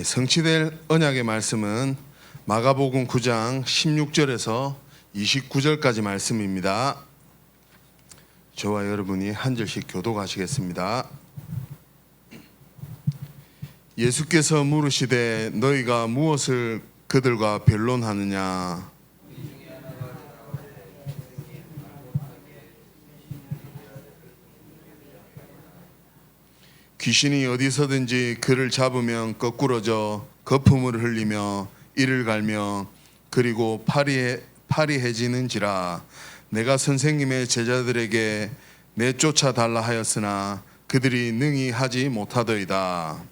성취될 언약의 말씀은 마가복음 9장 16절에서 29절까지 말씀입니다. 저와 여러분이 한 절씩 교독하시겠습니다. 예수께서 물으시되 너희가 무엇을 그들과 변론하느냐? 귀신이 어디서든지 그를 잡으면 거꾸러져 거품을 흘리며 이를 갈며 그리고 파리해지는지라. 내가 선생님의 제자들에게 내쫓아 달라 하였으나 그들이 능히 하지 못하더이다.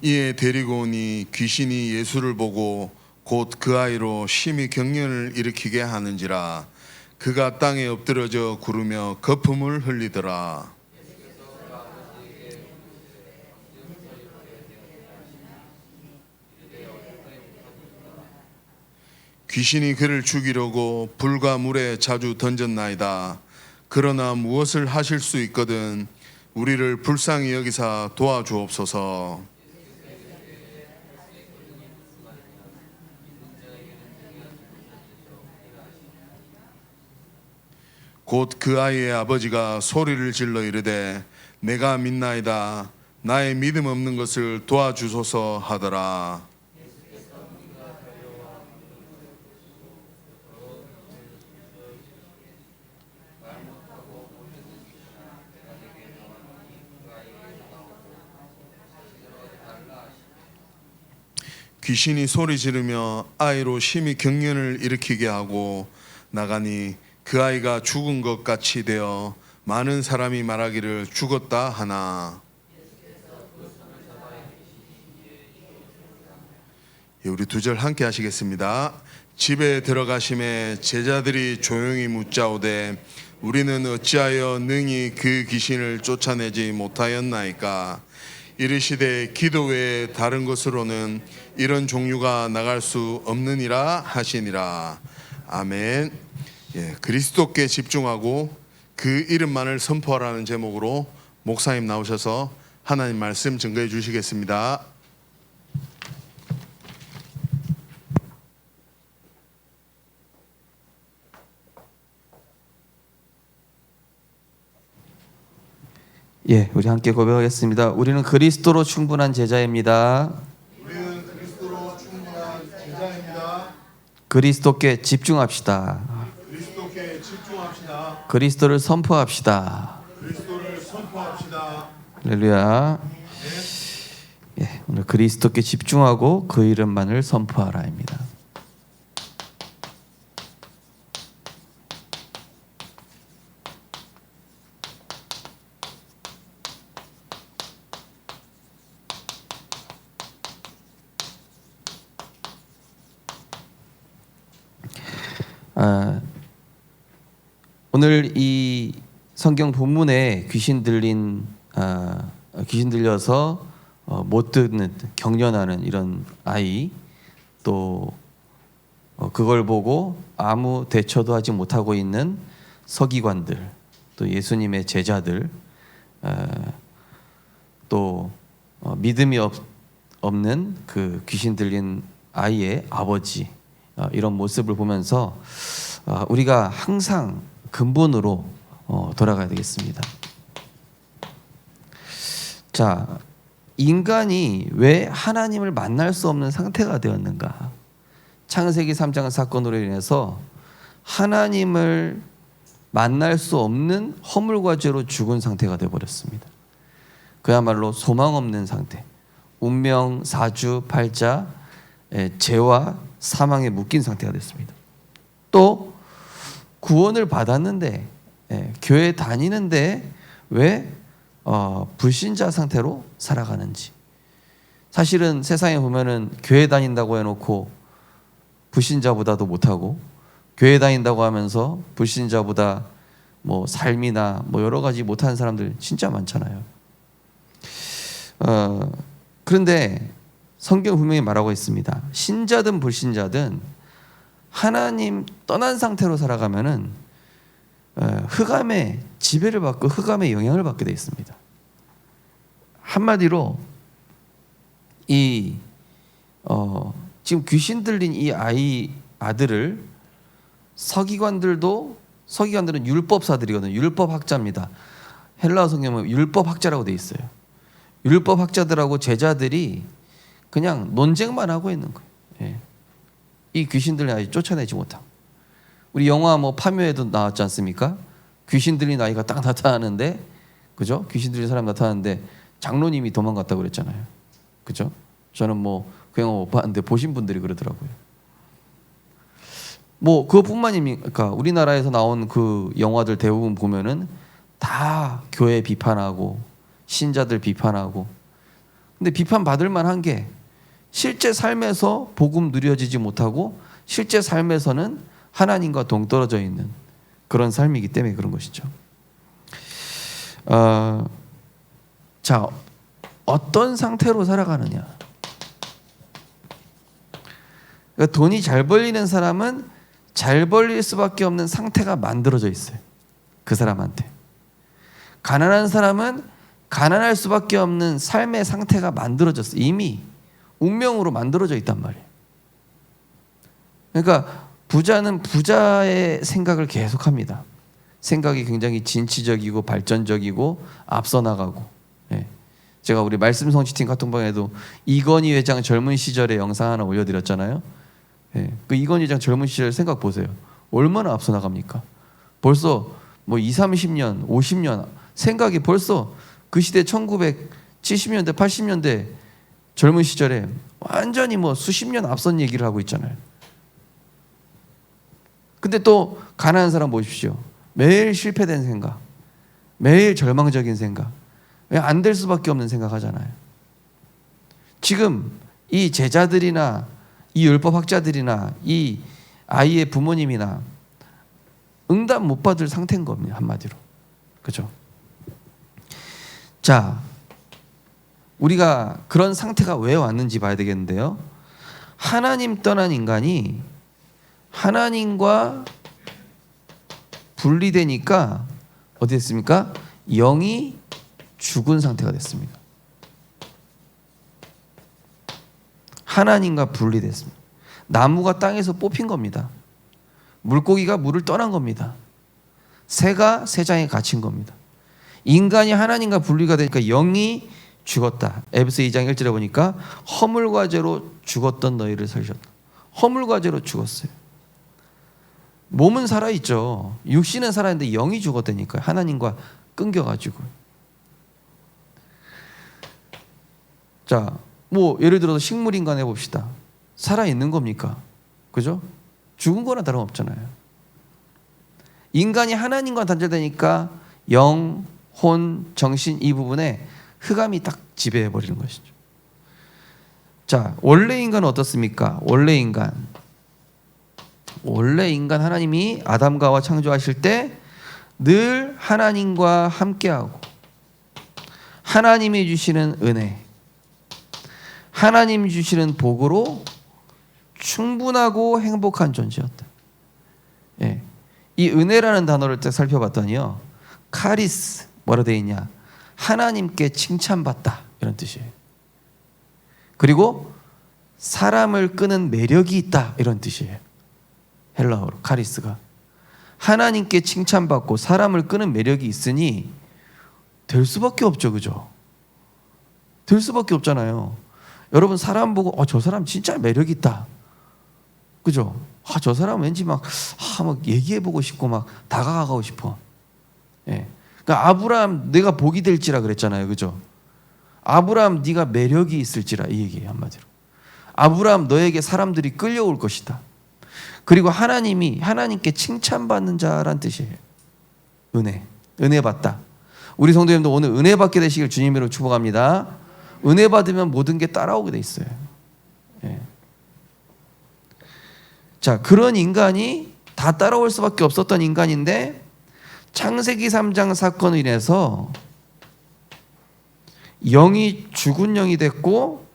이에 데리고 오니 귀신이 예수를 보고 곧 그 아이로 심히 경련을 일으키게 하는지라. 그가 땅에 엎드러져 구르며 거품을 흘리더라. 귀신이 그를 죽이려고 불과 물에 자주 던졌나이다. 그러나 무엇을 하실 수 있거든 우리를 불쌍히 여기사 도와주옵소서. 곧 그 아이의 아버지가 소리를 질러 이르되 내가 믿나이다. 나의 믿음 없는 것을 도와주소서 하더라. 귀신이 소리 지르며 아이로 심히 경련을 일으키게 하고 나가니 그 아이가 죽은 것 같이 되어 많은 사람이 말하기를 죽었다 하나. 우리 두 절 함께 하시겠습니다. 집에 들어가심에 제자들이 조용히 묻자오되 우리는 어찌하여 능히 그 귀신을 쫓아내지 못하였나이까. 이르시되 기도 외에 다른 것으로는 이런 종류가 나갈 수 없느니라 하시니라. 아멘. 그리스도께 집중하고 그 이름만을 선포하라는 제목으로 목사님 나오셔서 하나님 말씀 증거해 주시겠습니다. 우리 함께 고백하겠습니다. 우리는 그리스도로 충분한 제자입니다. 우리는 그리스도로 충분한 제자입니다. 그리스도께 집중합시다. 그리스도께 집중합시다. 그리스도를 선포합시다. 그리스도를 선포합시다. 할렐루야. 오늘 그리스도께 집중하고 그 이름만을 선포하라입니다. 오늘 이 성경 본문에 귀신 들려서 못 듣는 경련하는 이런 아이, 또 그걸 보고 아무 대처도 하지 못하고 있는 서기관들, 또 예수님의 제자들, 또 믿음이 없는 그 귀신 들린 아이의 아버지, 이런 모습을 보면서 우리가 항상 근본으로 돌아가야 되겠습니다. 자, 인간이 왜 하나님을 만날 수 없는 상태가 되었는가? 창세기 3장 사건으로 인해서 하나님을 만날 수 없는 허물과 죄로 죽은 상태가 되어버렸습니다. 그야말로 소망 없는 상태, 운명 사주팔자, 죄와 사망에 묶인 상태가 됐습니다. 또 구원을 받았는데, 교회 다니는데 왜 불신자 상태로 살아가는지. 사실은 세상에 보면은 교회 다닌다고 해놓고 불신자보다도 못하고, 교회 다닌다고 하면서 불신자보다 뭐 삶이나 뭐 여러 가지 못하는 사람들 진짜 많잖아요. 그런데 성경 분명히 말하고 있습니다. 신자든 불신자든 하나님 떠난 상태로 살아가면은 흑암의 지배를 받고 흑암의 영향을 받게 되어 있습니다. 한마디로 이 지금 귀신 들린 이 아들을 서기관들은 율법사들이거든요. 율법학자입니다. 헬라어 성경은 율법학자라고 돼 있어요. 율법학자들하고 제자들이 그냥 논쟁만 하고 있는 거예요. 예. 이 귀신들을 아직 쫓아내지 못하고. 우리 영화 뭐 파묘에도 나왔지 않습니까? 귀신 들린 아이가 딱 나타나는데, 그죠? 귀신 들린 사람 나타나는데 장로님이 도망갔다고 그랬잖아요. 그죠? 저는 뭐 그 영화 못 봤는데 보신 분들이 그러더라고요. 뭐 그것뿐만입니까? 우리나라에서 나온 그 영화들 대부분 보면은 다 교회 비판하고 신자들 비판하고. 근데 비판 받을 만한 게 실제 삶에서 복음 누려지지 못하고 실제 삶에서는 하나님과 동떨어져 있는 그런 삶이기 때문에 그런 것이죠. 자, 어떤 상태로 살아가느냐? 그러니까 돈이 잘 벌리는 사람은 잘 벌릴 수밖에 없는 상태가 만들어져 있어요. 그 사람한테. 가난한 사람은 가난할 수밖에 없는 삶의 상태가 만들어졌어요. 이미 운명으로 만들어져 있단 말이에요. 그러니까 부자는 부자의 생각을 계속합니다. 생각이 굉장히 진취적이고 발전적이고 앞서 나가고. 예. 제가 우리 말씀 성취팀 카톡방에도 이건희 회장 젊은 시절의 영상 하나 올려드렸잖아요. 예. 그 이건희 회장 젊은 시절 생각 보세요. 얼마나 앞서 나갑니까? 벌써 뭐 20, 30년, 50년 생각이 벌써 그 시대 1970년대, 80년대 젊은 시절에 완전히 뭐 수십 년 앞선 얘기를 하고 있잖아요. 근데 또 가난한 사람 보십시오. 매일 실패된 생각, 매일 절망적인 생각, 안 될 수밖에 없는 생각 하잖아요. 지금 이 제자들이나 이 율법학자들이나 이 아이의 부모님이나 응답 못 받을 상태인 겁니다. 한마디로. 그죠? 자, 우리가 그런 상태가 왜 왔는지 봐야 되겠는데요. 하나님 떠난 인간이 하나님과 분리되니까 어디 됐습니까? 영이 죽은 상태가 됐습니다. 하나님과 분리됐습니다. 나무가 땅에서 뽑힌 겁니다. 물고기가 물을 떠난 겁니다. 새가 새장에 갇힌 겁니다. 인간이 하나님과 분리가 되니까 영이 죽었다. 에베소 2장 1절에 보니까 허물과 죄로 죽었던 너희를 살리셨다. 허물과 죄로 죽었어요. 몸은 살아있죠. 육신은 살아있는데 영이 죽었다니까요. 하나님과 끊겨가지고. 자, 뭐 예를 들어서 식물인간 해봅시다. 살아있는 겁니까? 그죠? 죽은 거나 다름없잖아요. 인간이 하나님과 단절되니까 영, 혼, 정신 이 부분에 흑암이 딱 지배해버리는 것이죠. 자, 원래 인간은 어떻습니까? 원래 인간 하나님이 아담과 하와 창조하실 때 늘 하나님과 함께하고 하나님이 주시는 은혜, 하나님이 주시는 복으로 충분하고 행복한 존재였다. 예. 이 은혜라는 단어를 딱 살펴봤더니요, 카리스 뭐라 되어 있냐? 하나님께 칭찬받다 이런 뜻이에요. 그리고 사람을 끄는 매력이 있다 이런 뜻이에요. 헬라어로 카리스가 하나님께 칭찬받고 사람을 끄는 매력이 있으니 될 수밖에 없죠. 그죠? 될 수밖에 없잖아요. 여러분 사람 보고 저 사람 진짜 매력 있다. 그죠? 저 사람 왠지 막 얘기해보고 싶고 막 다가가고 싶어. 예. 그러니까 아브라함 내가 복이 될지라 그랬잖아요. 그죠? 아브라함 네가 매력이 있을지라 이 얘기예요. 한마디로. 아브라함 너에게 사람들이 끌려올 것이다. 그리고 하나님께 칭찬받는 자란 뜻이에요. 은혜 받다. 우리 성도님도 오늘 은혜 받게 되시길 주님으로 축복합니다. 은혜 받으면 모든 게 따라오게 돼 있어요. 예. 자, 그런 인간이 다 따라올 수밖에 없었던 인간인데 창세기 3장 사건으로 인해서 영이 죽은 영이 됐고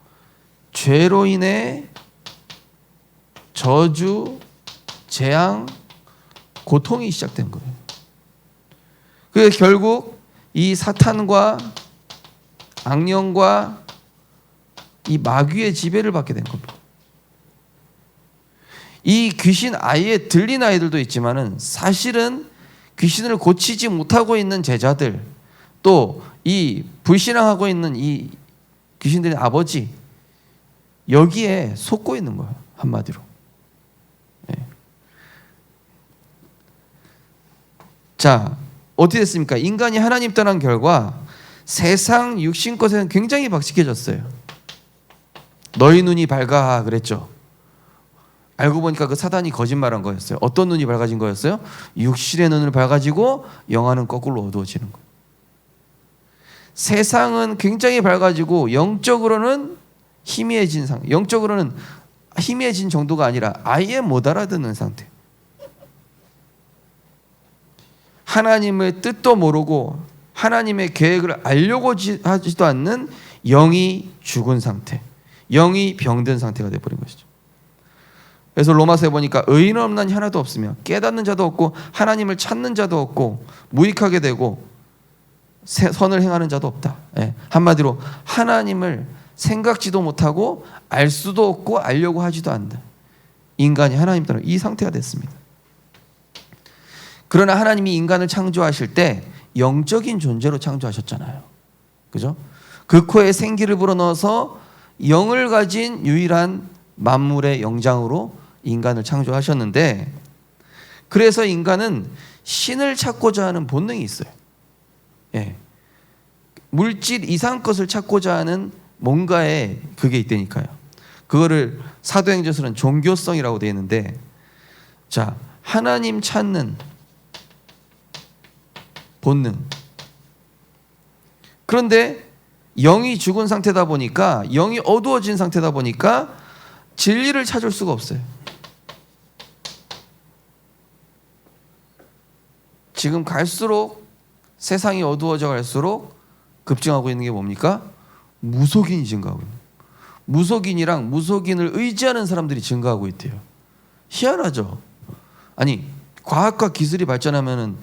죄로 인해 저주, 재앙, 고통이 시작된 거예요. 그래서 결국 이 사탄과 악령과 이 마귀의 지배를 받게 된 겁니다. 이 귀신 아예 들린 아이들도 있지만은 사실은 귀신을 고치지 못하고 있는 제자들, 또 이 불신앙하고 있는 이 귀신들의 아버지, 여기에 속고 있는 거예요. 한마디로. 네. 자, 어떻게 됐습니까? 인간이 하나님 떠난 결과 세상 육신 것에는 굉장히 박식해졌어요. 너희 눈이 밝아 그랬죠. 알고 보니까 그 사단이 거짓말한 거였어요. 어떤 눈이 밝아진 거였어요? 육신의 눈을 밝아지고 영안은 거꾸로 어두워지는 거. 세상은 굉장히 밝아지고 영적으로는 희미해진 상태. 영적으로는 희미해진 정도가 아니라 아예 못 알아듣는 상태. 하나님의 뜻도 모르고 하나님의 계획을 알려고 하지도 않는 영이 죽은 상태, 영이 병든 상태가 되어버린 것이죠. 그래서 로마서에 보니까 의인 없나니 하나도 없으며 깨닫는 자도 없고 하나님을 찾는 자도 없고 무익하게 되고 선을 행하는 자도 없다. 예. 한마디로 하나님을 생각지도 못하고 알 수도 없고 알려고 하지도 않는다. 인간이 하나님 따라 이 상태가 됐습니다. 그러나 하나님이 인간을 창조하실 때 영적인 존재로 창조하셨잖아요. 그죠? 그 코에 생기를 불어넣어서 영을 가진 유일한 만물의 영장으로 인간을 창조하셨는데, 그래서 인간은 신을 찾고자 하는 본능이 있어요. 예. 물질 이상 것을 찾고자 하는 뭔가에 그게 있다니까요. 그거를 사도행전서는 종교성이라고 되어 있는데, 자, 하나님 찾는 본능. 그런데 영이 죽은 상태다 보니까, 영이 어두워진 상태다 보니까 진리를 찾을 수가 없어요. 지금 갈수록 세상이 어두워져 갈수록 급증하고 있는 게 뭡니까? 무속인이 증가하고 있는 거예요. 무속인이랑 무속인을 의지하는 사람들이 증가하고 있대요. 희한하죠? 아니, 과학과 기술이 발전하면은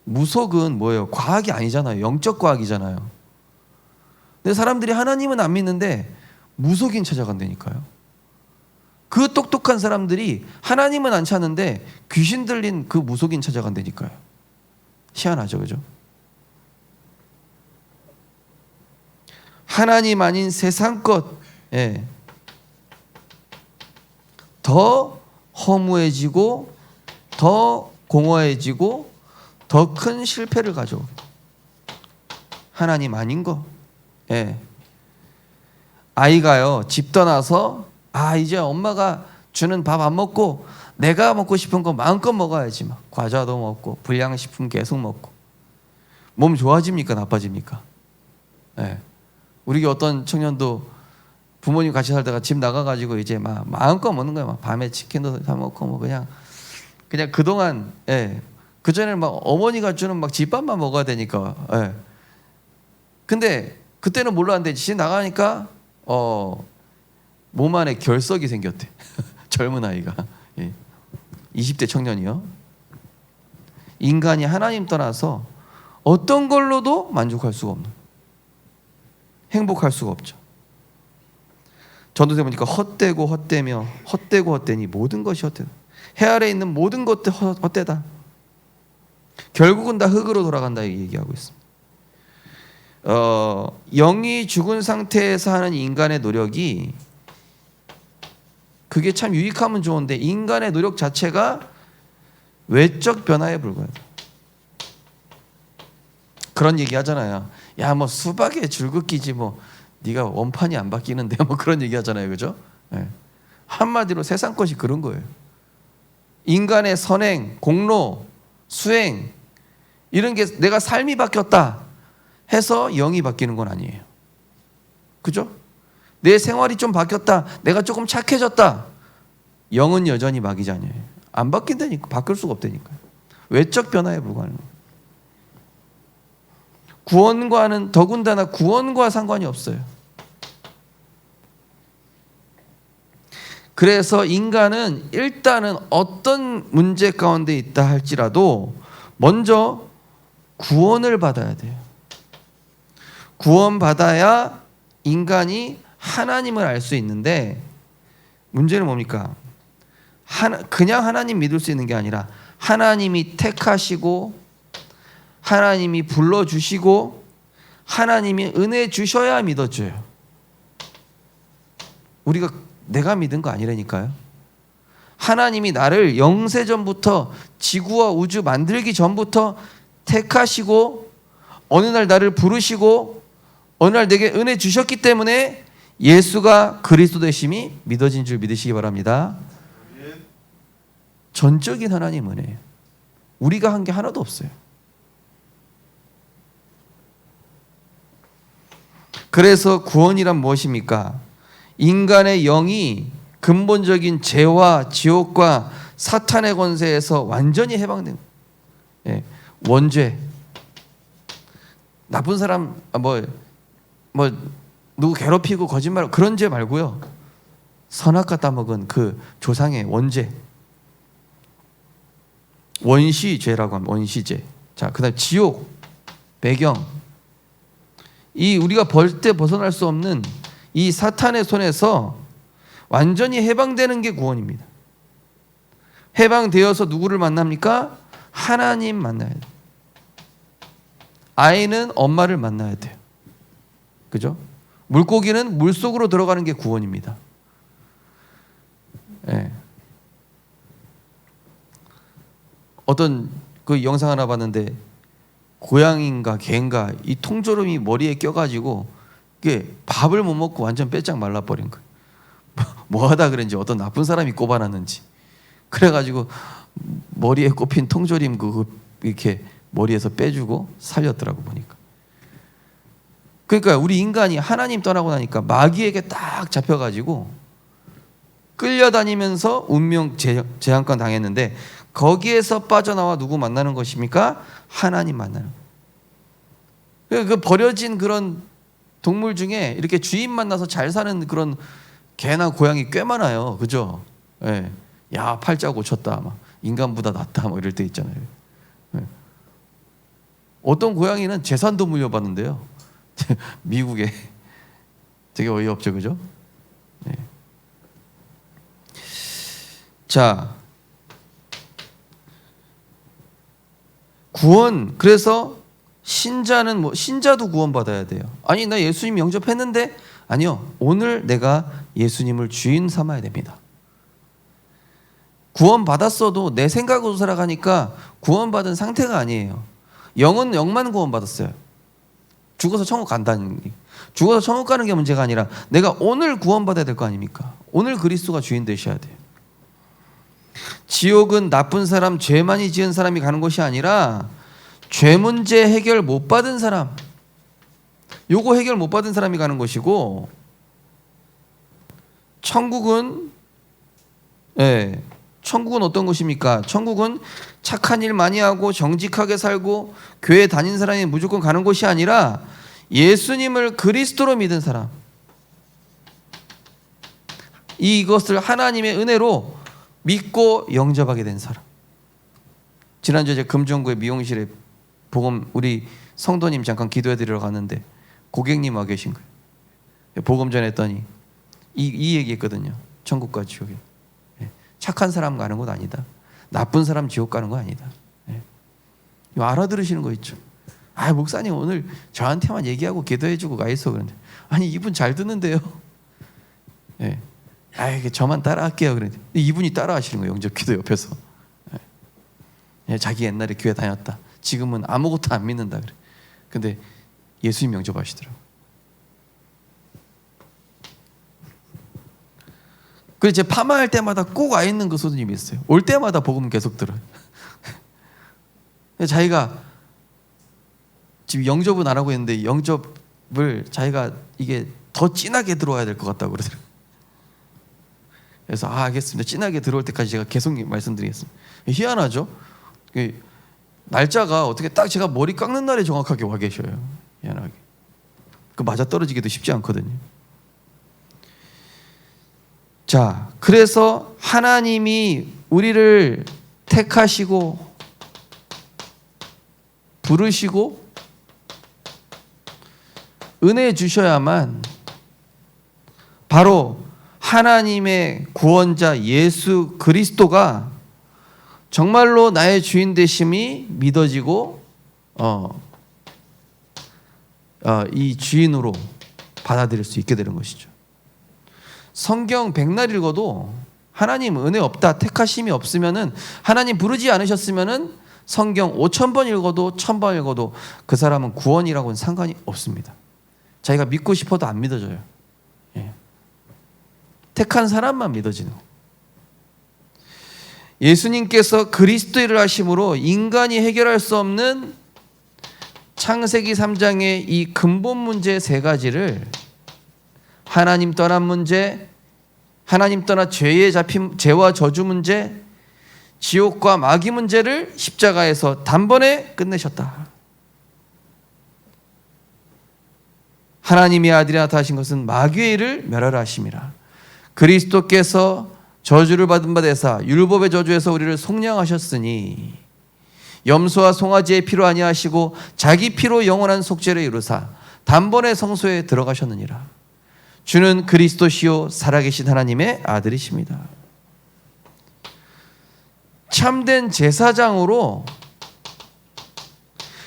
무속은 뭐예요? 과학이 아니잖아요. 영적 과학이잖아요. 근데 사람들이 하나님은 안 믿는데 무속인 찾아간다니까요. 그 똑똑한 사람들이 하나님은 안 찾는데 귀신 들린 그 무속인 찾아간다니까요. 희한하죠, 그죠? 하나님 아닌 세상 것, 예. 더 허무해지고 더 공허해지고 더 큰 실패를 가져오. 하나님 아닌 거. 예. 아이가요, 집 떠나서 이제 엄마가 주는 밥 안 먹고 내가 먹고 싶은 거 마음껏 먹어야지. 막 과자도 먹고 불량식품 계속 먹고. 몸 좋아집니까 나빠집니까? 예. 우리 어떤 청년도 부모님 같이 살다가 집 나가가지고 이제 막 마음껏 먹는 거야. 막 밤에 치킨도 사 먹고 뭐 그냥 그동안, 예. 그 전에는 막 어머니가 주는 막 집밥만 먹어야 되니까. 예. 근데 그때는 몰랐는데 집 나가니까 몸 안에 결석이 생겼대. 젊은 아이가. 예. 20대 청년이요. 인간이 하나님 떠나서 어떤 걸로도 만족할 수가 없는, 행복할 수가 없죠. 전도서 보니까 헛되고 헛되며 헛되고 헛되니 모든 것이 헛되다. 해 아래 있는 모든 것들 헛되다. 결국은 다 흙으로 돌아간다 얘기하고 있습니다. 영이 죽은 상태에서 하는 인간의 노력이, 그게 참 유익하면 좋은데 인간의 노력 자체가 외적 변화에 불과하다. 그런 얘기 하잖아요. 야, 뭐 수박에 줄긋기지 뭐 네가 원판이 안 바뀌는데 뭐 그런 얘기 하잖아요. 그죠? 네. 한마디로 세상 것이 그런 거예요. 인간의 선행, 공로, 수행, 이런 게 내가 삶이 바뀌었다 해서 영이 바뀌는 건 아니에요. 그죠? 내 생활이 좀 바뀌었다, 내가 조금 착해졌다, 영은 여전히 마귀자녀예요. 안 바뀐다니까. 바뀔 수가 없다니까요. 외적 변화에 불과하는 거예요. 구원과는 더군다나 구원과 상관이 없어요. 그래서 인간은 일단은 어떤 문제 가운데 있다 할지라도 먼저 구원을 받아야 돼요. 구원받아야 인간이 하나님을 알 수 있는데, 문제는 뭡니까? 그냥 하나님 믿을 수 있는 게 아니라 하나님이 택하시고 하나님이 불러주시고 하나님이 은혜 주셔야 믿어줘요. 우리가 내가 믿은 거 아니라니까요. 하나님이 나를 영세전부터, 지구와 우주 만들기 전부터 택하시고 어느 날 나를 부르시고 어느 날 내게 은혜 주셨기 때문에 예수가 그리스도 되심이 믿어진 줄 믿으시기 바랍니다. 전적인 하나님 은혜예요. 우리가 한 게 하나도 없어요. 그래서 구원이란 무엇입니까? 인간의 영이 근본적인 죄와 지옥과 사탄의 권세에서 완전히 해방된, 원죄, 나쁜 사람 누구 괴롭히고 거짓말 그런 죄 말고요, 선악과 따먹은 그 조상의 원죄, 원시죄라고 합니다. 원시죄. 자, 그다음 지옥 배경, 이 우리가 절대 벗어날 수 없는 이 사탄의 손에서 완전히 해방되는 게 구원입니다. 해방되어서 누구를 만납니까? 하나님 만나야 돼요. 아이는 엄마를 만나야 돼요. 그죠? 물고기는 물속으로 들어가는 게 구원입니다. 예. 어떤 그 영상 하나 봤는데, 고양이인가 개인가 이 통조림이 머리에 껴가지고 이게 밥을 못 먹고 완전 빼짝 말라버린 거예요. 뭐 하다 그런지 어떤 나쁜 사람이 꼽아놨는지, 그래가지고 머리에 꼽힌 통조림 이렇게 머리에서 빼주고 살렸더라고 보니까. 그러니까 우리 인간이 하나님 떠나고 나니까 마귀에게 딱 잡혀가지고 끌려다니면서 운명 재앙권 당했는데, 거기에서 빠져나와 누구 만나는 것입니까? 하나님 만나는 거예요. 그 버려진 그런 동물 중에 이렇게 주인 만나서 잘 사는 그런 개나 고양이 꽤 많아요. 그죠? 예. 야, 팔자 고쳤다, 막 인간보다 낫다, 뭐 이럴 때 있잖아요. 예. 어떤 고양이는 재산도 물려받는데요. 미국에. 되게 어이없죠, 그죠? 예. 자, 구원. 그래서 신자는 신자도 구원받아야 돼요. 아니, 나 예수님 영접했는데, 아니요, 오늘 내가 예수님을 주인 삼아야 됩니다. 구원받았어도 내 생각으로 살아가니까 구원받은 상태가 아니에요. 영은 영만 구원받았어요. 죽어서 천국 간다는 게, 죽어서 천국 가는 게 문제가 아니라 내가 오늘 구원받아야 될 거 아닙니까? 오늘 그리스도가 주인 되셔야 돼요. 지옥은 나쁜 사람, 죄 많이 지은 사람이 가는 곳이 아니라 죄 문제 해결 못 받은 사람, 요거 해결 못 받은 사람이 가는 곳이고, 천국은 천국은 어떤 곳입니까? 천국은 착한 일 많이 하고 정직하게 살고 교회 다닌 사람이 무조건 가는 곳이 아니라 예수님을 그리스도로 믿은 사람, 이것을 하나님의 은혜로 믿고 영접하게 된 사람. 지난주에 제가 금정구의 미용실에 복음 우리 성도님 잠깐 기도해 드리러 갔는데 고객님 와 계신 거예요. 복음 전했더니 이 얘기했거든요. 천국과 지옥에. 착한 사람 가는 곳 아니다. 나쁜 사람 지옥 가는 거 아니다. 이거 알아들으시는 거 있죠. 아, 목사님 오늘 저한테만 얘기하고 기도해주고 가 있어. 그런데 아니, 이분 잘 듣는데요. 저만 따라할게요. 그런데 이분이 따라하시는 거예요. 영접기도 옆에서. 자기 옛날에 교회 다녔다. 지금은 아무것도 안 믿는다 그래. 근데 예수님 영접하시더라고. 그래서 제 파마할 때마다 꼭 와 있는 그 손님이 있어요. 올 때마다 복음 계속 들어요. 자기가 지금 영접은 안 하고 있는데 영접을 자기가 이게 더 진하게 들어와야 될 것 같다고 그러더라고요. 그래서 알겠습니다. 진하게 들어올 때까지 제가 계속 말씀드리겠습니다. 희한하죠? 날짜가 어떻게 딱 제가 머리 깎는 날에 정확하게 와 계셔요. 희한하게. 그 맞아 떨어지기도 쉽지 않거든요. 자, 그래서 하나님이 우리를 택하시고 부르시고 은혜 주셔야만 바로 하나님의 구원자 예수 그리스도가 정말로 나의 주인 되심이 믿어지고 이 주인으로 받아들일 수 있게 되는 것이죠. 성경 백날 읽어도 하나님 은혜 없다, 택하심이 없으면은, 하나님 부르지 않으셨으면은 성경 5,000번 읽어도 1,000번 읽어도 그 사람은 구원이라고는 상관이 없습니다. 자기가 믿고 싶어도 안 믿어져요. 예. 택한 사람만 믿어지는 거. 예수님께서 그리스도를 하심으로 인간이 해결할 수 없는 창세기 3장의 이 근본 문제 세 가지를, 하나님 떠난 문제, 하나님 떠나 죄에 잡힌 죄와 저주 문제, 지옥과 마귀 문제를 십자가에서 단번에 끝내셨다. 하나님의 아들이 나타나신 것은 마귀의 일을 멸하라 하심이라. 그리스도께서 저주를 받은 바 되사 율법의 저주에서 우리를 속량하셨으니 염소와 송아지의 피로 아니하시고 자기 피로 영원한 속죄를 이루사 단번에 성소에 들어가셨느니라. 주는 그리스도시요 살아계신 하나님의 아들이십니다. 참된 제사장으로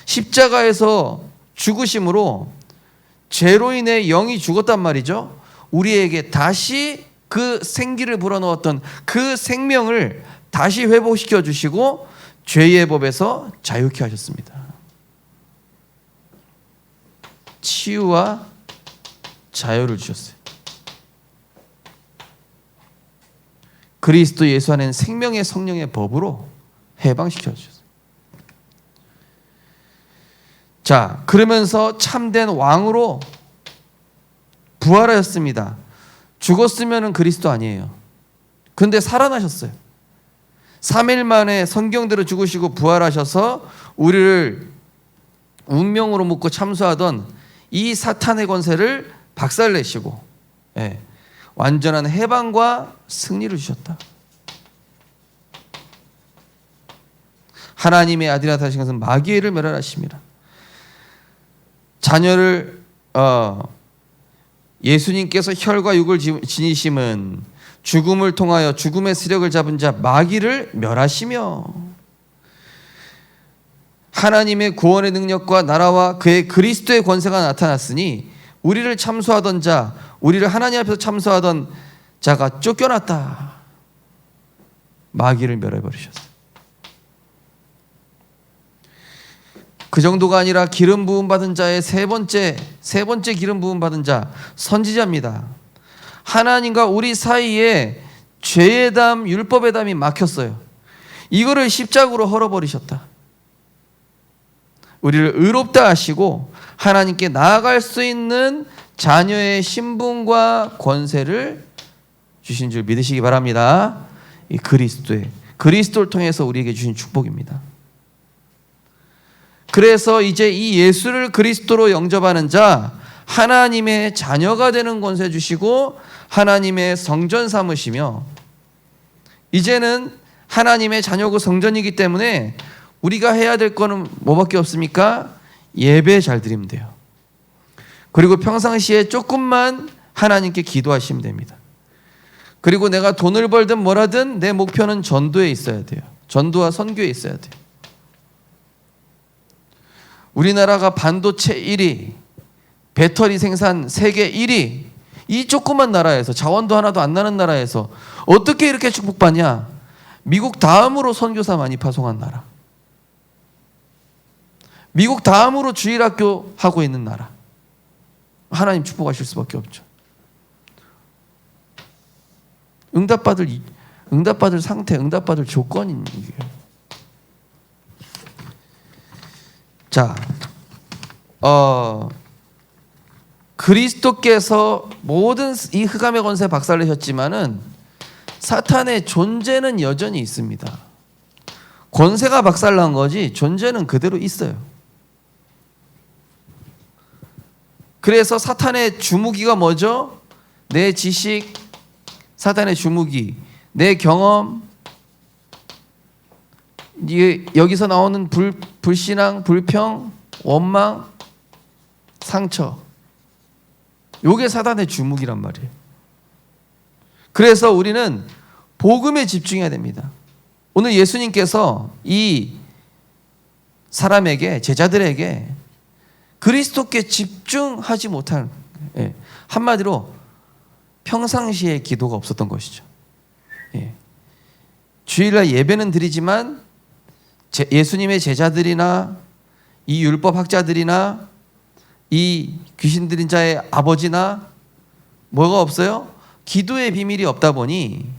십자가에서 죽으심으로 죄로 인해 영이 죽었단 말이죠. 우리에게 다시 그 생기를 불어넣었던 그 생명을 다시 회복시켜 주시고 죄의 법에서 자유케 하셨습니다. 치유와 자유를 주셨어요. 그리스도 예수 안에는 생명의 성령의 법으로 해방시켜 주셨어요. 자, 그러면서 참된 왕으로 부활하셨습니다. 죽었으면 그리스도 아니에요. 근데 살아나셨어요. 3일 만에 성경대로 죽으시고 부활하셔서 우리를 운명으로 묶고 참수하던 이 사탄의 권세를 박살내시고, 예, 완전한 해방과 승리를 주셨다. 하나님의 아들이 나타나신 것은 마귀의 일을 멸하심이라. 자녀를 예수님께서 혈과 육을 지니심은 죽음을 통하여 죽음의 세력을 잡은 자 마귀를 멸하시며 하나님의 구원의 능력과 나라와 그의 그리스도의 권세가 나타났으니 우리를 참소하던 자, 우리를 하나님 앞에서 참소하던 자가 쫓겨났다. 마귀를 멸해버리셨어요. 그 정도가 아니라 기름 부음 받은 자의 세 번째 기름 부음 받은 자, 선지자입니다. 하나님과 우리 사이에 죄의 담, 율법의 담이 막혔어요. 이거를 십자가로 헐어버리셨다. 우리를 의롭다 하시고 하나님께 나아갈 수 있는 자녀의 신분과 권세를 주신 줄 믿으시기 바랍니다. 이 그리스도를 통해서 우리에게 주신 축복입니다. 그래서 이제 이 예수를 그리스도로 영접하는 자, 하나님의 자녀가 되는 권세 주시고 하나님의 성전 삼으시며, 이제는 하나님의 자녀고 성전이기 때문에 우리가 해야 될 거는 뭐밖에 없습니까? 예배 잘 드리면 돼요. 그리고 평상시에 조금만 하나님께 기도하시면 됩니다. 그리고 내가 돈을 벌든 뭐라든 내 목표는 전도에 있어야 돼요. 전도와 선교에 있어야 돼요. 우리나라가 반도체 1위, 배터리 생산 세계 1위, 이 조그만 나라에서, 자원도 하나도 안 나는 나라에서 어떻게 이렇게 축복받냐? 미국 다음으로 선교사 많이 파송한 나라, 미국 다음으로 주일학교 하고 있는 나라. 하나님 축복하실 수밖에 없죠. 응답받을 상태, 응답받을 조건이 이게. 자, 그리스도께서 모든 이 흑암의 권세 박살내셨지만은 사탄의 존재는 여전히 있습니다. 권세가 박살난 거지 존재는 그대로 있어요. 그래서 사탄의 주무기가 뭐죠? 내 지식, 사단의 주무기, 내 경험, 여기서 나오는 불신앙, 불평, 원망, 상처. 요게 사단의 주무기란 말이에요. 그래서 우리는 복음에 집중해야 됩니다. 오늘 예수님께서 이 사람에게, 제자들에게 그리스도께 집중하지 못한, 한마디로 평상시에 기도가 없었던 것이죠. 주일날 예배는 드리지만 예수님의 제자들이나 이 율법 학자들이나 이 귀신 들린 자의 아버지나 뭐가 없어요? 기도의 비밀이 없다 보니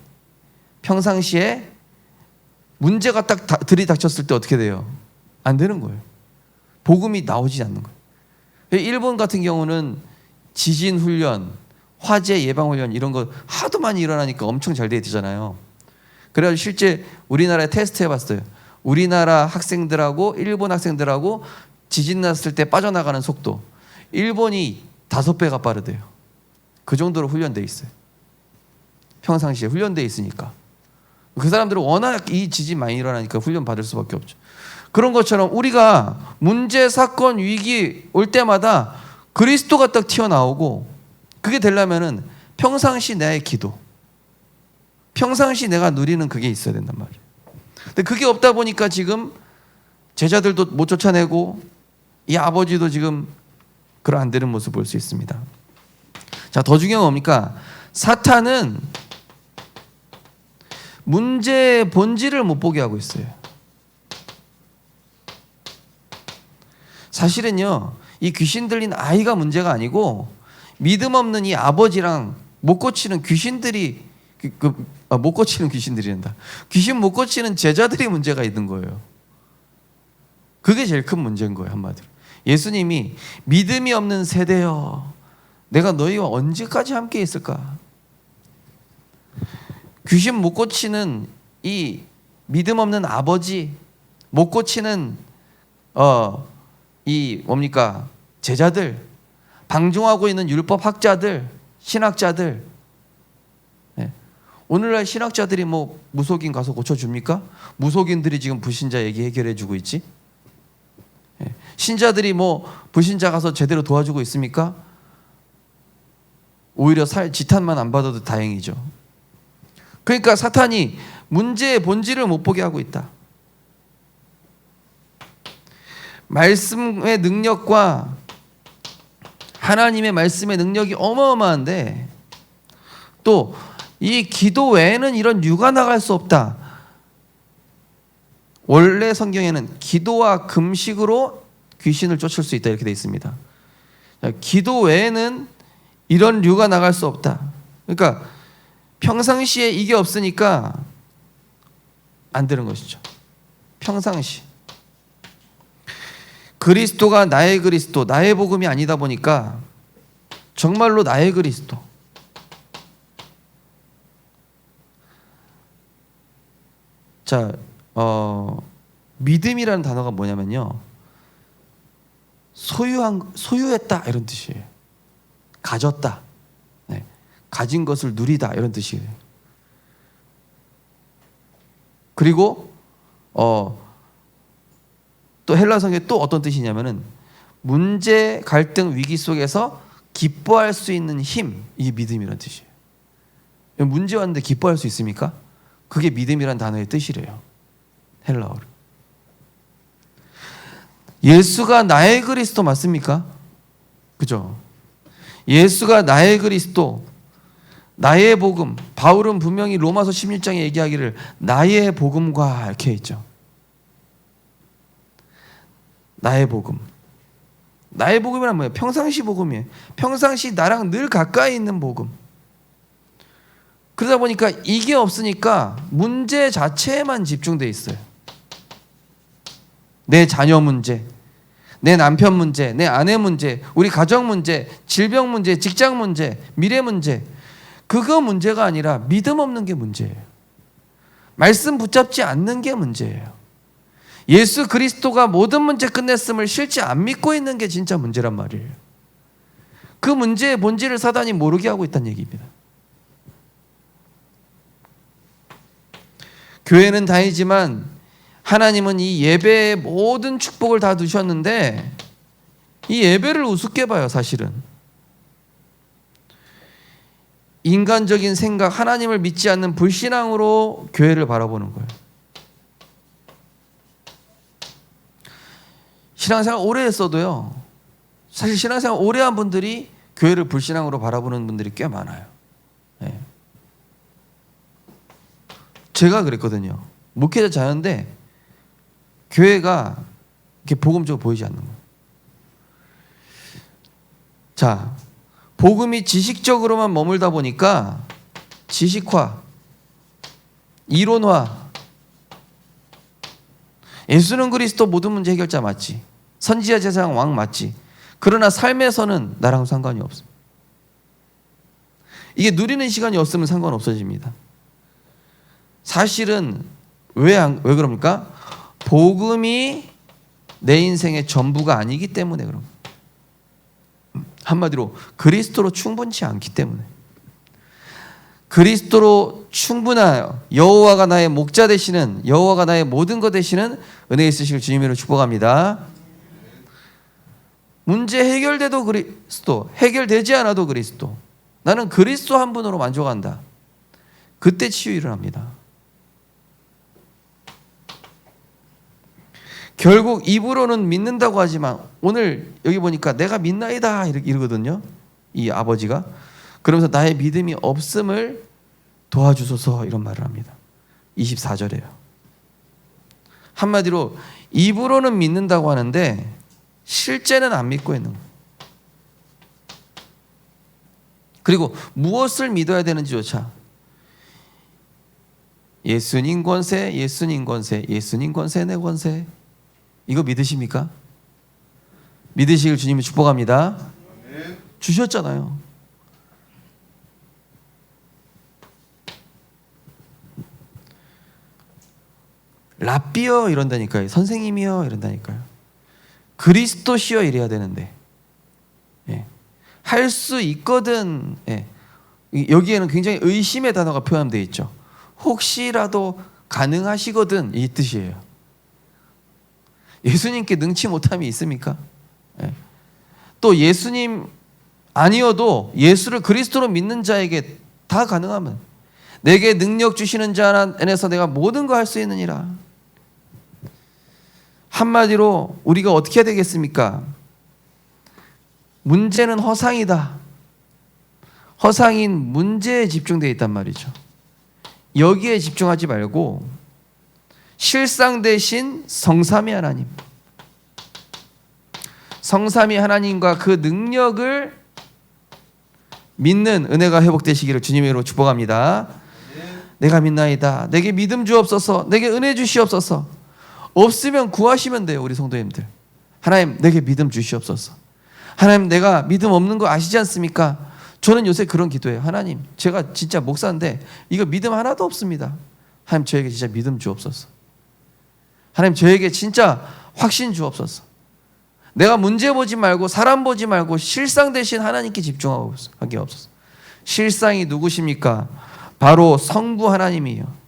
평상시에 문제가 딱 들이닥쳤을 때 어떻게 돼요? 안 되는 거예요. 복음이 나오지 않는 거예요. 일본 같은 경우는 지진 훈련, 화재 예방 훈련 이런 거 하도 많이 일어나니까 엄청 잘 돼 있잖아요. 그래가지고 실제 우리나라에 테스트 해봤어요. 우리나라 학생들하고 일본 학생들하고 지진 났을 때 빠져나가는 속도, 일본이 5배가 빠르대요. 그 정도로 훈련돼 있어요. 평상시에 훈련돼 있으니까. 그 사람들은 워낙 이 지진 많이 일어나니까 훈련 받을 수밖에 없죠. 그런 것처럼 우리가 문제, 사건, 위기 올 때마다 그리스도가 딱 튀어나오고, 그게 되려면은 평상시 나의 기도, 평상시 내가 누리는 그게 있어야 된단 말이에요. 근데 그게 없다 보니까 지금 제자들도 못 쫓아내고 이 아버지도 지금 그런 안 되는 모습을 볼 수 있습니다. 자, 더 중요한 건 뭡니까? 사탄은 문제의 본질을 못 보게 하고 있어요. 사실은요, 이 귀신 들린 아이가 문제가 아니고 믿음 없는 이 아버지랑 못 고치는 귀신들이 못 고치는 귀신들이란다. 귀신 못 고치는 제자들이 문제가 있는 거예요. 그게 제일 큰 문제인 거예요, 한마디로. 예수님이 믿음이 없는 세대여, 내가 너희와 언제까지 함께 있을까? 귀신 못 고치는 이 믿음 없는 아버지, 못 고치는 이 뭡니까? 제자들, 방종하고 있는 율법 학자들, 신학자들. 오늘날 신학자들이 뭐 무속인 가서 고쳐줍니까? 무속인들이 지금 불신자 얘기 해결해주고 있지? 신자들이 뭐 불신자 가서 제대로 도와주고 있습니까? 오히려 지탄만 안 받아도 다행이죠. 그러니까 사탄이 문제의 본질을 못 보게 하고 있다. 말씀의 능력과 하나님의 말씀의 능력이 어마어마한데, 또 이 기도 외에는 이런 유가 나갈 수 없다. 원래 성경에는 기도와 금식으로 귀신을 쫓을 수 있다 이렇게 되어 있습니다. 기도 외에는 이런 류가 나갈 수 없다. 그러니까 평상시에 이게 없으니까 안 되는 것이죠. 평상시. 그리스도가 나의 그리스도, 나의 복음이 아니다 보니까 정말로 나의 그리스도. 자, 믿음이라는 단어가 뭐냐면요, 소유했다 이런 뜻이에요. 가졌다, 가진 것을 누리다 이런 뜻이에요. 그리고 또 헬라 성경에 또 어떤 뜻이냐면은 문제, 갈등, 위기 속에서 기뻐할 수 있는 힘, 이게 믿음이라는 뜻이에요. 문제 왔는데 기뻐할 수 있습니까? 그게 믿음이란 단어의 뜻이래요, 헬라어로. 예수가 나의 그리스도 맞습니까? 그죠? 예수가 나의 그리스도, 나의 복음. 바울은 분명히 로마서 16장에 얘기하기를 나의 복음과 이렇게 있죠. 나의 복음. 나의 복음이란 뭐예요? 평상시 복음이에요. 평상시 나랑 늘 가까이 있는 복음. 그러다 보니까 이게 없으니까 문제 자체에만 집중돼 있어요. 내 자녀 문제, 내 남편 문제, 내 아내 문제, 우리 가정 문제, 질병 문제, 직장 문제, 미래 문제. 그거 문제가 아니라 믿음 없는 게 문제예요. 말씀 붙잡지 않는 게 문제예요. 예수 그리스도가 모든 문제 끝냈음을 실제 안 믿고 있는 게 진짜 문제란 말이에요. 그 문제의 본질을 사단이 모르게 하고 있다는 얘기입니다. 교회는 다니지만 하나님은 이 예배의 모든 축복을 다 두셨는데 이 예배를 우습게 봐요, 사실은. 인간적인 생각, 하나님을 믿지 않는 불신앙으로 교회를 바라보는 거예요. 신앙생활 오래 했어도요, 사실 신앙생활 오래 한 분들이 교회를 불신앙으로 바라보는 분들이 꽤 많아요. 네. 제가 그랬거든요. 목회자 자였는데 교회가 이렇게 복음적으로 보이지 않는 거예요. 자, 복음이 지식적으로만 머물다 보니까 지식화, 이론화. 예수는 그리스도 모든 문제 해결자 맞지. 선지자 제사장 왕 맞지. 그러나 삶에서는 나랑 상관이 없어. 이게 누리는 시간이 없으면 상관없어집니다. 사실은 왜 그럽니까? 복음이 내 인생의 전부가 아니기 때문에 그런 거예요. 한마디로 그리스도로 충분치 않기 때문에. 그리스도로 충분하여 여호와가 나의 목자 되시는, 여호와가 나의 모든 것 되시는 은혜 있으실 주님으로 축복합니다. 문제 해결돼도 그리스도, 해결되지 않아도 그리스도. 나는 그리스도 한 분으로 만족한다. 그때 치유 일어납니다. 결국 입으로는 믿는다고 하지만 오늘 여기 보니까 내가 믿나이다 이러거든요. 이 아버지가. 그러면서 나의 믿음이 없음을 도와주소서 이런 말을 합니다. 24절에요. 한마디로 입으로는 믿는다고 하는데 실제는 안 믿고 있는 거예요. 그리고 무엇을 믿어야 되는지조차 예수님 권세, 예수님 권세, 예수님 권세, 내 권세. 이거 믿으십니까? 믿으시길 주님이 축복합니다. 주셨잖아요. 랍비여 이런다니까요. 선생님이여 이런다니까요. 그리스도시여 이래야 되는데. 예. 할 수 있거든. 예. 여기에는 굉장히 의심의 단어가 표현되어 있죠. 혹시라도 가능하시거든 이 뜻이에요. 예수님께 능치 못함이 있습니까? 예. 또 예수님 아니어도 예수를 그리스도로 믿는 자에게 다 가능하면 내게 능력 주시는 자 안에서 내가 모든 거 할 수 있느니라. 한마디로 우리가 어떻게 해야 되겠습니까? 문제는 허상이다. 허상인 문제에 집중되어 있단 말이죠. 여기에 집중하지 말고 실상 대신 성삼위 하나님, 성삼위 하나님과 그 능력을 믿는 은혜가 회복되시기를 주님의 이름으로 축복합니다. 내가 믿나이다. 내게 믿음 주옵소서. 내게 은혜 주시옵소서. 없으면 구하시면 돼요. 우리 성도님들. 하나님 내게 믿음 주시옵소서. 하나님 내가 믿음 없는 거 아시지 않습니까? 저는 요새 그런 기도해요. 하나님 제가 진짜 목사인데 이거 믿음 하나도 없습니다. 하나님 저에게 진짜 믿음 주옵소서. 하나님 저에게 진짜 확신 주옵소서. 내가 문제 보지 말고 사람 보지 말고 실상 대신 하나님께 집중하게 없소서. 실상이 누구십니까? 바로 성부 하나님이에요.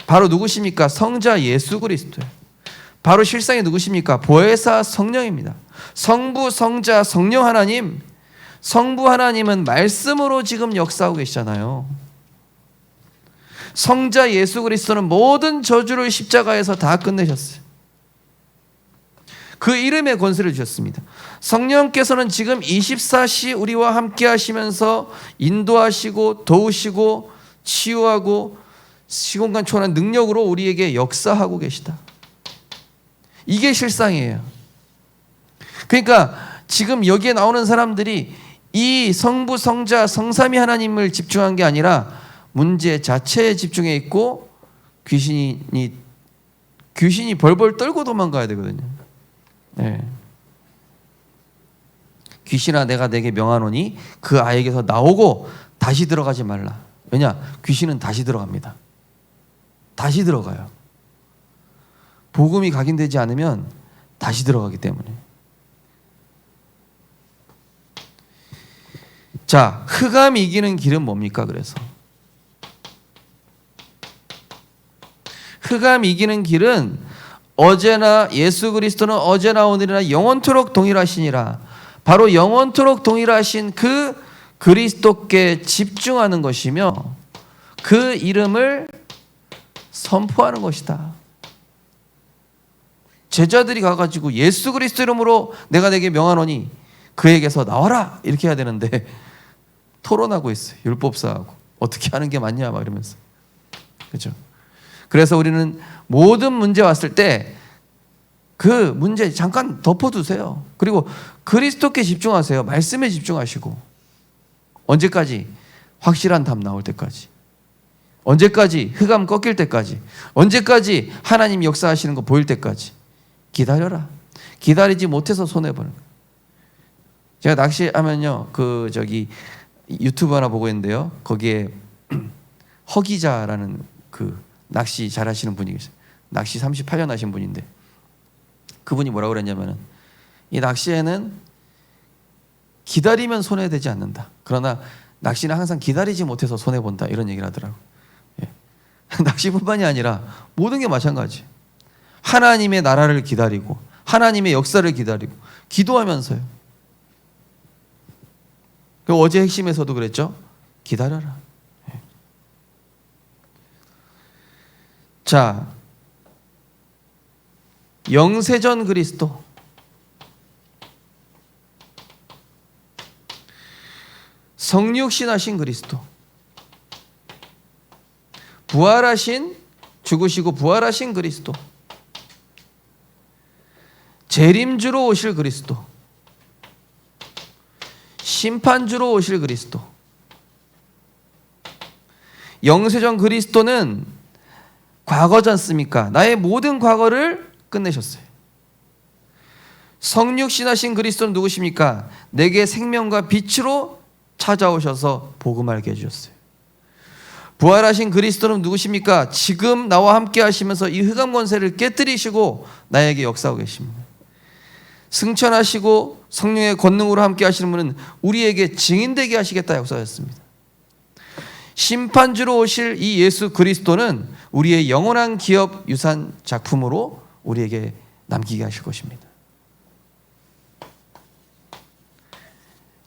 바로 누구십니까? 성자 예수 그리스도예요. 바로 실상이 누구십니까? 보혜사 성령입니다. 성부, 성자, 성령 하나님. 성부 하나님은 말씀으로 지금 역사하고 계시잖아요. 성자 예수 그리스도는 모든 저주를 십자가에서 다 끝내셨어요. 그 이름의 권세를 주셨습니다. 성령께서는 지금 24시 우리와 함께 하시면서 인도하시고 도우시고 치유하고 시공간 초월한 능력으로 우리에게 역사하고 계시다. 이게 실상이에요. 그러니까 지금 여기에 나오는 사람들이 이 성부, 성자, 성삼위 하나님을 집중한 게 아니라 문제 자체에 집중해 있고 귀신이 벌벌 떨고 도망가야 되거든요. 네. 귀신아 내가 내게 명하노니 그 아이에게서 나오고 다시 들어가지 말라. 왜냐? 귀신은 다시 들어갑니다. 다시 들어가요. 복음이 각인되지 않으면 다시 들어가기 때문에. 자, 흑암이 이기는 길은 뭡니까? 그래서 흑암 이기는 길은 어제나 예수 그리스도는 어제나 오늘이나 영원토록 동일하시니라. 바로 영원토록 동일하신 그 그리스도께 집중하는 것이며 그 이름을 선포하는 것이다. 제자들이 가가지고 예수 그리스도 이름으로 내가 내게 명하노니 그에게서 나와라 이렇게 해야 되는데 토론하고 있어요. 율법사하고 어떻게 하는 게 맞냐 막 이러면서. 그렇죠? 그래서 우리는 모든 문제 왔을 때 그 문제 잠깐 덮어두세요. 그리고 그리스도께 집중하세요. 말씀에 집중하시고. 언제까지? 확실한 답 나올 때까지. 언제까지? 흑암 꺾일 때까지. 언제까지? 하나님 역사하시는 거 보일 때까지. 기다려라. 기다리지 못해서 손해보는 거예요. 제가 낚시하면요, 유튜브 하나 보고 있는데요. 거기에 허기자라는 그 낚시 잘하시는 분이 계세요. 낚시 38년 하신 분인데 그분이 뭐라고 그랬냐면은 이 낚시에는 기다리면 손해되지 않는다. 그러나 낚시는 항상 기다리지 못해서 손해본다. 이런 얘기를 하더라고요. 예. 낚시뿐만이 아니라 모든 게 마찬가지. 하나님의 나라를 기다리고 하나님의 역사를 기다리고 기도하면서요. 어제 핵심에서도 그랬죠. 기다려라. 예. 자, 영세전 그리스도. 성육신하신 그리스도. 부활하신, 죽으시고 부활하신 그리스도. 재림주로 오실 그리스도. 심판주로 오실 그리스도. 영세전 그리스도는 과거지 않습니까? 나의 모든 과거를 끝내셨어요. 성육신하신 그리스도는 누구십니까? 내게 생명과 빛으로 찾아오셔서 복음 알게 해주셨어요. 부활하신 그리스도는 누구십니까? 지금 나와 함께 하시면서 이 흑암 권세를 깨뜨리시고 나에게 역사하고 계십니다. 승천하시고 성령의 권능으로 함께 하시는 분은 우리에게 증인되게 하시겠다 역사하셨습니다. 심판주로 오실 이 예수 그리스도는 우리의 영원한 기업 유산 작품으로 우리에게 남기게 하실 것입니다.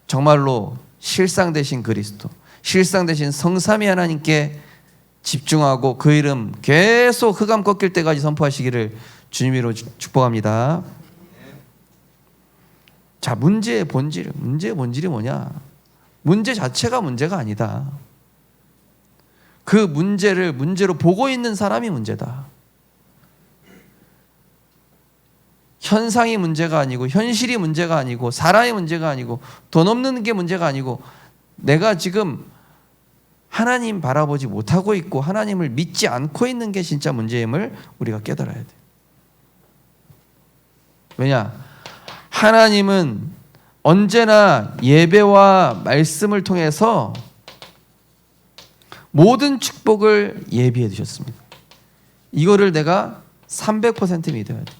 정말로 실상 되신 그리스도, 실상 되신 성삼위 하나님께 집중하고 그 이름 계속 흑암 꺾일 때까지 선포하시기를 주님으로 축복합니다. 자, 문제의 본질이 뭐냐? 문제 자체가 문제가 아니다. 그 문제를 문제로 보고 있는 사람이 문제다. 현상이 문제가 아니고 현실이 문제가 아니고 사람이 문제가 아니고 돈 없는 게 문제가 아니고 내가 지금 하나님 바라보지 못하고 있고 하나님을 믿지 않고 있는 게 진짜 문제임을 우리가 깨달아야 돼. 왜냐? 하나님은 언제나 예배와 말씀을 통해서 모든 축복을 예비해 두셨습니다. 이거를 내가 300% 믿어야 돼.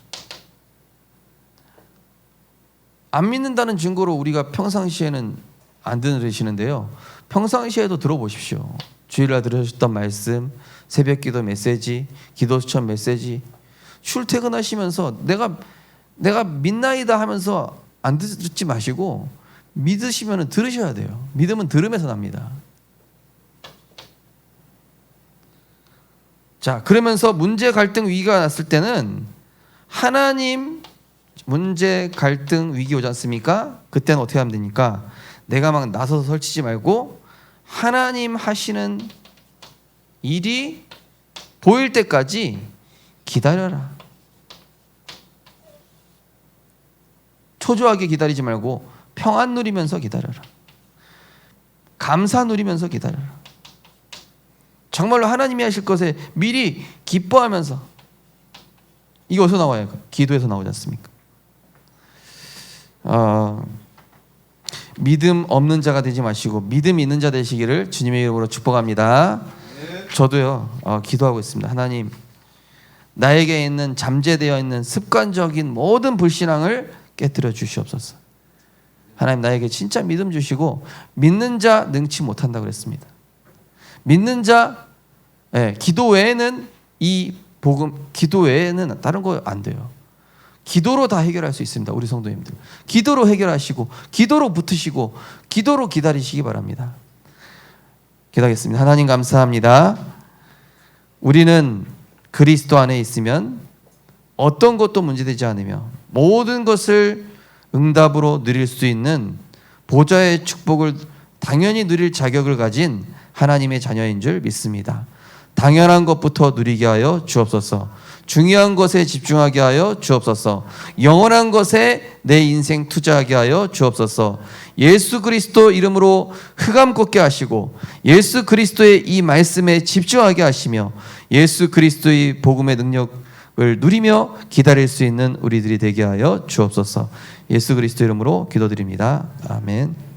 안 믿는다는 증거로 우리가 평상시에는 안 들으시는데요. 평상시에도 들어보십시오. 주일날 들으셨던 말씀, 새벽기도 메시지, 기도 수천 메시지, 출퇴근하시면서 내가 믿나이다 하면서 안 듣지 마시고 믿으시면 들으셔야 돼요. 믿음은 들음에서 납니다. 자, 그러면서 문제, 갈등, 위기가 났을 때는 하나님 문제, 갈등, 위기 오지 않습니까? 그때는 어떻게 하면 됩니까? 내가 막 나서서 설치지 말고 하나님 하시는 일이 보일 때까지 기다려라. 초조하게 기다리지 말고 평안 누리면서 기다려라. 감사 누리면서 기다려라. 정말로 하나님이 하실 것에 미리 기뻐하면서. 이게 어디서 나와요? 기도에서 나오지 않습니까? 믿음 없는 자가 되지 마시고 믿음 있는 자 되시기를 주님의 이름으로 축복합니다. 저도요 기도하고 있습니다. 하나님, 나에게 있는 잠재되어 있는 습관적인 모든 불신앙을 깨뜨려 주시옵소서. 하나님, 나에게 진짜 믿음 주시고 믿는 자 능치 못한다고 그랬습니다. 믿는 자, 기도 외에는 이 복음, 기도 외에는 다른 거 안 돼요. 기도로 다 해결할 수 있습니다. 우리 성도님들. 기도로 해결하시고, 기도로 붙으시고, 기도로 기다리시기 바랍니다. 기도하겠습니다. 하나님 감사합니다. 우리는 그리스도 안에 있으면 어떤 것도 문제되지 않으며 모든 것을 응답으로 누릴 수 있는 보좌의 축복을 당연히 누릴 자격을 가진 하나님의 자녀인 줄 믿습니다. 당연한 것부터 누리게 하여 주옵소서. 중요한 것에 집중하게 하여 주옵소서. 영원한 것에 내 인생 투자하게 하여 주옵소서. 예수 그리스도 이름으로 흑암 걷게 하시고 예수 그리스도의 이 말씀에 집중하게 하시며 예수 그리스도의 복음의 능력을 누리며 기다릴 수 있는 우리들이 되게 하여 주옵소서. 예수 그리스도 이름으로 기도드립니다. 아멘.